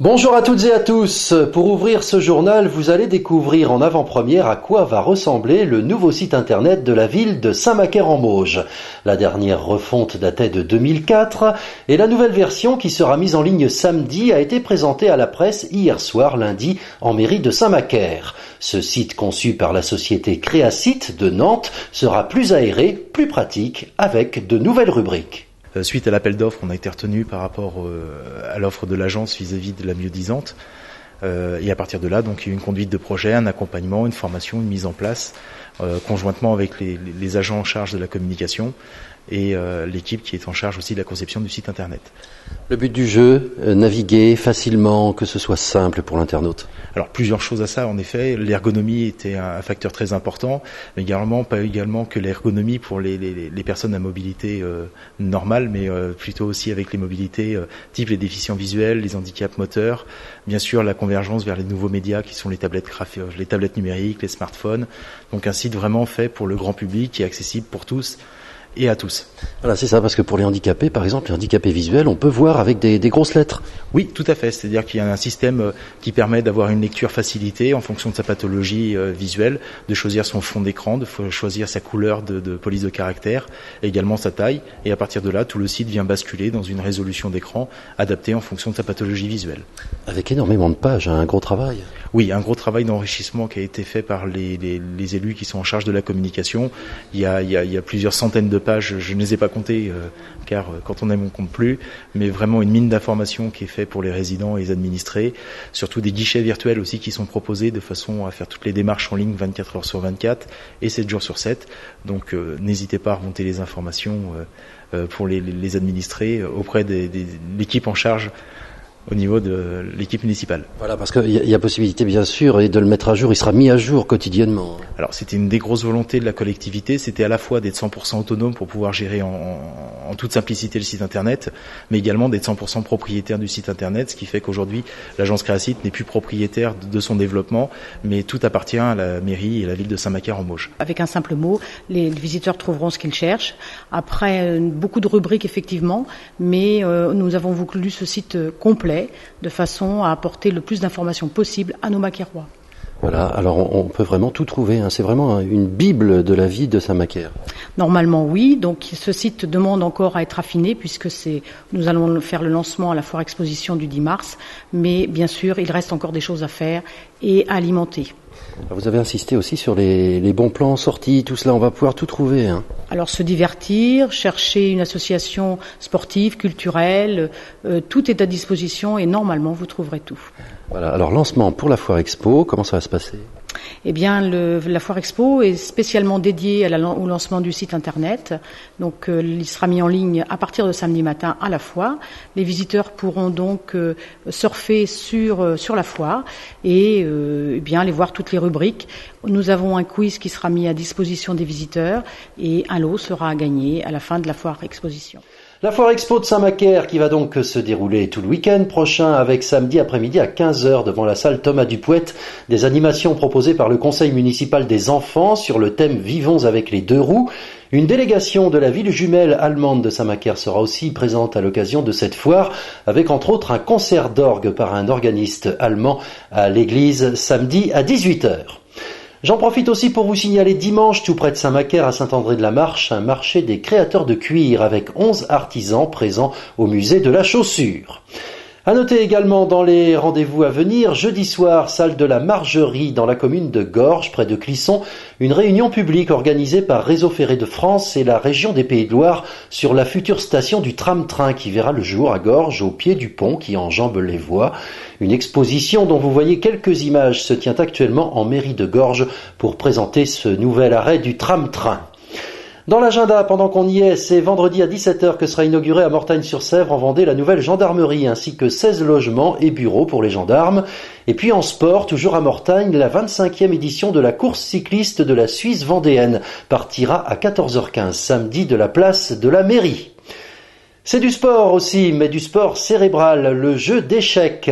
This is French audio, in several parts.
Bonjour à toutes et à tous. Pour ouvrir ce journal, vous allez découvrir en avant-première à quoi va ressembler le nouveau site internet de la ville de Saint-Macaire-en-Mauges. La dernière refonte datait de 2004 et la nouvelle version qui sera mise en ligne samedi a été présentée à la presse hier soir lundi en mairie de Saint-Macaire. Ce site conçu par la société Créasite de Nantes sera plus aéré, plus pratique avec de nouvelles rubriques. Suite à l'appel d'offres, on a été retenu par rapport à l'offre de l'agence vis-à-vis de la mieux-disante. Et à partir de là, donc, il y a eu une conduite de projet, un accompagnement, une formation, une mise en place, conjointement avec les agents en charge de la communication et l'équipe qui est en charge aussi de la conception du site internet. Le but du jeu, naviguer facilement, que ce soit simple pour l'internaute. Alors plusieurs choses à ça, en effet. L'ergonomie était un facteur très important, mais pas également que l'ergonomie pour les personnes à mobilité normale, mais plutôt aussi avec les mobilités type les déficients visuels, les handicaps moteurs, bien sûr la convergence vers les nouveaux médias qui sont les tablettes numériques, les smartphones. Donc un site vraiment fait pour le grand public qui est accessible pour tous et à tous. Voilà, c'est ça, parce que pour les handicapés, par exemple, les handicapés visuels, on peut voir avec des grosses lettres. Oui, tout à fait. C'est-à-dire qu'il y a un système qui permet d'avoir une lecture facilitée en fonction de sa pathologie visuelle, de choisir son fond d'écran, de choisir sa couleur de police de caractère, et également sa taille. Et à partir de là, tout le site vient basculer dans une résolution d'écran adaptée en fonction de sa pathologie visuelle. Avec énormément de pages, un gros travail. Oui, un gros travail d'enrichissement qui a été fait par les élus qui sont en charge de la communication. Il y a plusieurs centaines de pages, je ne les ai pas comptées car quand on aime on compte plus, mais vraiment une mine d'informations qui est faite pour les résidents et les administrés, surtout des guichets virtuels aussi qui sont proposés de façon à faire toutes les démarches en ligne 24 heures sur 24 et 7 jours sur 7. Donc n'hésitez pas à remonter les informations pour les administrés auprès de l'équipe en charge au niveau de l'équipe municipale. Voilà, parce qu'il y a possibilité bien sûr et de le mettre à jour, il sera mis à jour quotidiennement. Alors c'était une des grosses volontés de la collectivité, c'était à la fois d'être 100% autonome pour pouvoir gérer en toute simplicité le site internet, mais également d'être 100% propriétaire du site internet, ce qui fait qu'aujourd'hui l'agence Créasite n'est plus propriétaire de son développement, mais tout appartient à la mairie et à la ville de Saint-Macaire-en-Mauges. Avec un simple mot, les visiteurs trouveront ce qu'ils cherchent. Après, beaucoup de rubriques effectivement, mais nous avons voulu ce site complet, de façon à apporter le plus d'informations possible à nos Macairois. Voilà, alors on peut vraiment tout trouver, hein. C'est vraiment une bible de la vie de Saint-Macaire. Normalement oui, donc ce site demande encore à être affiné puisque nous allons faire le lancement à la foire exposition du 10 mars, mais bien sûr il reste encore des choses à faire et à alimenter. Vous avez insisté aussi sur les bons plans sortis, tout cela, on va pouvoir tout trouver, hein. Alors se divertir, chercher une association sportive, culturelle, tout est à disposition et normalement vous trouverez tout. Voilà, alors lancement pour la foire expo, comment ça va se passer ? Eh bien, la foire expo est spécialement dédiée au lancement du site internet. Donc, il sera mis en ligne à partir de samedi matin à la foire. Les visiteurs pourront donc surfer sur la foire et bien aller voir toutes les rubriques. Nous avons un quiz qui sera mis à disposition des visiteurs et un lot sera à gagner à la fin de la foire exposition. La foire expo de Saint-Macaire qui va donc se dérouler tout le week-end prochain avec samedi après-midi à 15h devant la salle Thomas Dupouette, des animations proposées par le conseil municipal des enfants sur le thème Vivons avec les deux roues. Une délégation de la ville jumelle allemande de Saint-Macaire sera aussi présente à l'occasion de cette foire avec entre autres un concert d'orgue par un organiste allemand à l'église samedi à 18h. J'en profite aussi pour vous signaler dimanche, tout près de Saint-Macaire à Saint-André-de-la-Marche, un marché des créateurs de cuir avec 11 artisans présents au musée de la chaussure. À noter également dans les rendez-vous à venir, jeudi soir, salle de la Margerie dans la commune de Gorges, près de Clisson, une réunion publique organisée par Réseau Ferré de France et la région des Pays de Loire sur la future station du tram-train qui verra le jour à Gorges, au pied du pont qui enjambe les voies. Une exposition dont vous voyez quelques images se tient actuellement en mairie de Gorges pour présenter ce nouvel arrêt du tram-train. Dans l'agenda, pendant qu'on y est, c'est vendredi à 17h que sera inaugurée à Mortagne-sur-Sèvre en Vendée la nouvelle gendarmerie ainsi que 16 logements et bureaux pour les gendarmes. Et puis en sport, toujours à Mortagne, la 25e édition de la course cycliste de la Suisse vendéenne partira à 14h15 samedi de la place de la mairie. C'est du sport aussi, mais du sport cérébral, le jeu d'échecs.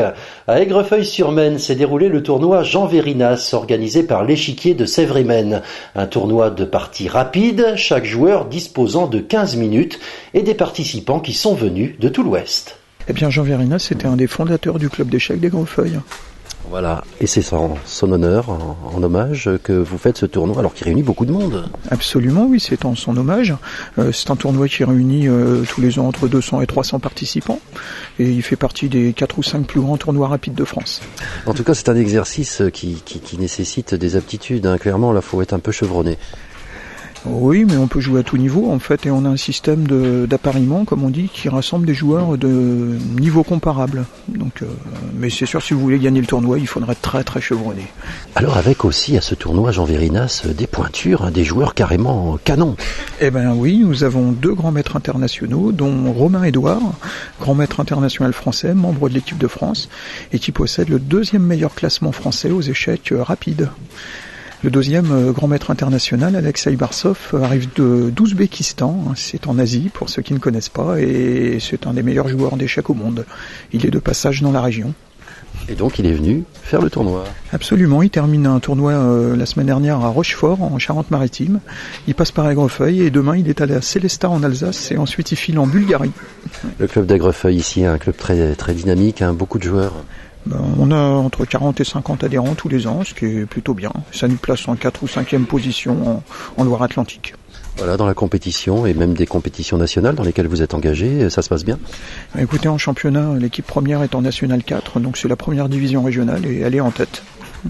À Aigrefeuille-sur-Maine s'est déroulé le tournoi Jean Vérinas, organisé par l'Échiquier de Sèvres-et-Maine. Un tournoi de parties rapides, chaque joueur disposant de 15 minutes, et des participants qui sont venus de tout l'Ouest. Eh bien, Jean Vérinas, c'était un des fondateurs du club d'échecs des Greffeuilles. Voilà, et c'est son honneur, en hommage, que vous faites ce tournoi, alors qu'il réunit beaucoup de monde. Absolument, oui, c'est en son hommage. C'est un tournoi qui réunit tous les ans entre 200 et 300 participants, et il fait partie des 4 ou 5 plus grands tournois rapides de France. En tout cas, c'est un exercice qui nécessite des aptitudes, hein. Clairement, là, il faut être un peu chevronné. Oui, mais on peut jouer à tout niveau, en fait, et on a un système d'appariement, comme on dit, qui rassemble des joueurs de niveau comparable. Donc, mais c'est sûr, si vous voulez gagner le tournoi, il faudra être très très chevronné. Alors avec aussi à ce tournoi, Jean Vérinas, des pointures, hein, des joueurs carrément canons. Eh bien oui, nous avons 2 grands maîtres internationaux, dont Romain Edouard, grand maître international français, membre de l'équipe de France, et qui possède le 2e meilleur classement français aux échecs rapides. Le 2e grand maître international, Alexei Barsov, arrive d'Ouzbékistan, c'est en Asie pour ceux qui ne connaissent pas, et c'est un des meilleurs joueurs d'échecs au monde. Il est de passage dans la région. Et donc il est venu faire le tournoi. Absolument, il termine un tournoi la semaine dernière à Rochefort, en Charente-Maritime. Il passe par Aigrefeuille et demain il est allé à Célestat en Alsace et ensuite il file en Bulgarie. Le club d'Aigrefeuille ici, un club très, très dynamique, hein, beaucoup de joueurs. On a entre 40 et 50 adhérents tous les ans, ce qui est plutôt bien. Ça nous place en 4 ou 5e position en Loire-Atlantique. Voilà, dans la compétition et même des compétitions nationales dans lesquelles vous êtes engagé, ça se passe bien? Écoutez, en championnat, l'équipe première est en National 4, donc c'est la première division régionale et elle est en tête.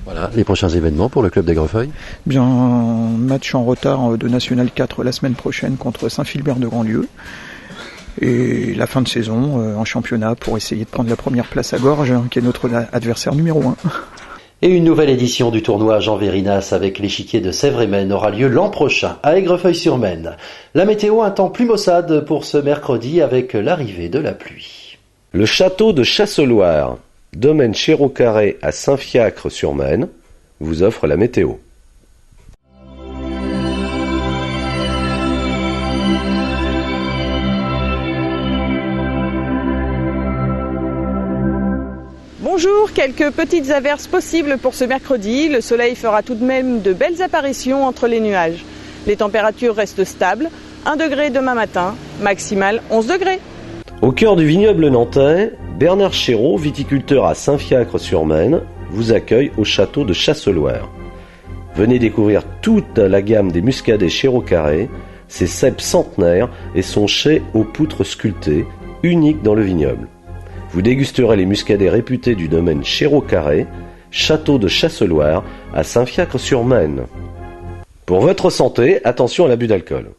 Voilà, les prochains événements pour le club d'Aigrefeuille? Bien, un match en retard de National 4 la semaine prochaine contre Saint-Philbert de Grandlieu. Et la fin de saison en championnat pour essayer de prendre la première place à Gorges, qui est notre adversaire numéro 1. Et une nouvelle édition du tournoi Jean Vérinas avec l'échiquier de Sèvres-et-Maine aura lieu l'an prochain à Aigrefeuille-sur-Maine. La météo, un temps plus maussade pour ce mercredi avec l'arrivée de la pluie. Le château de Chasseloire, domaine Chéreau-Carré à Saint-Fiacre-sur-Maine, vous offre la météo. Bonjour, quelques petites averses possibles pour ce mercredi. Le soleil fera tout de même de belles apparitions entre les nuages. Les températures restent stables. 1 degré demain matin, maximal 11 degrés. Au cœur du vignoble nantais, Bernard Chéreau, viticulteur à Saint-Fiacre-sur-Maine, vous accueille au château de Chasseloire. Venez découvrir toute la gamme des muscadets Chéreau-Carré, ses cèpes centenaires et son chai aux poutres sculptées, unique dans le vignoble. Vous dégusterez les muscadets réputés du domaine Chéreau-Carré, château de Chasseloire à Saint-Fiacre-sur-Maine. Pour votre santé, attention à l'abus d'alcool.